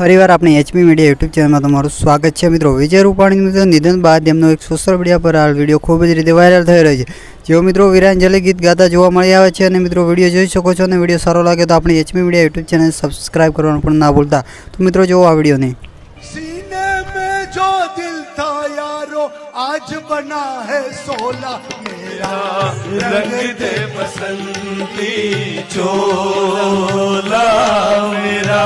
ફરીવાર આપણી HP media YouTube ચેનલમાં તમારું સ્વાગત છે। મિત્રો, વિજય રૂપાણીનું નિધન બાદ એમનો એક સોશિયલ મીડિયા પર આ વિડીયો ખૂબ જ રીતે વાયરલ થઈ રહ્યો છે। જેઓ મિત્રો વીરાંજલિ ગીત ગાતા જોવા મળી આવે છે અને મિત્રો વિડીયો જોઈ શકો છો અને વિડીયો સારો લાગે તો આપણી HP media YouTube channel subscribe કરવાનું પણ ના ભૂલતા। તો મિત્રો જોવો આ વિડીયોને। सीने में जो दिल था यारो आज बना है सोला मेरा रंग दे बसंती चोला मेरा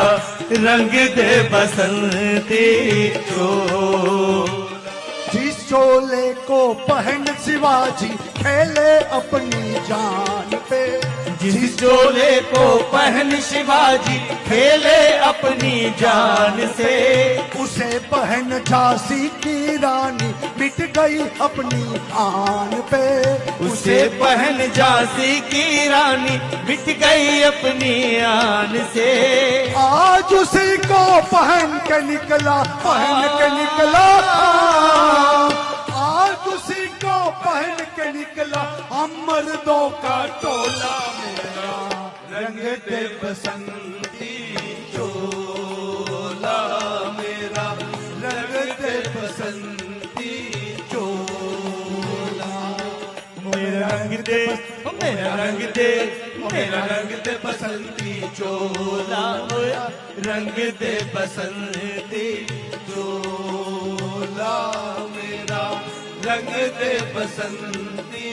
रंग दे बसंती चोला। जिस चोले को पहन शिवाजी खेले अपनी जान पे, जिस चोले को पहन शिवाजी खेले अपनी जान से, उसे पहन झांसी की रानी मिट गई अपनी आन पे, उसे पहन झांसी की रानी मिट गई अपनी आन से। आज उसी को पहन के निकला आज उसी को पहन के निकला हम मर्दों का टोला मेरा रंग दे बसंती चोला मेरा रंग दे बसंती चोला। मेरा रंग दे मेरा रंग दे मेरा रंग दे बसंती चोला रंग दे बसंती चोला मेरा रंग दे बसंती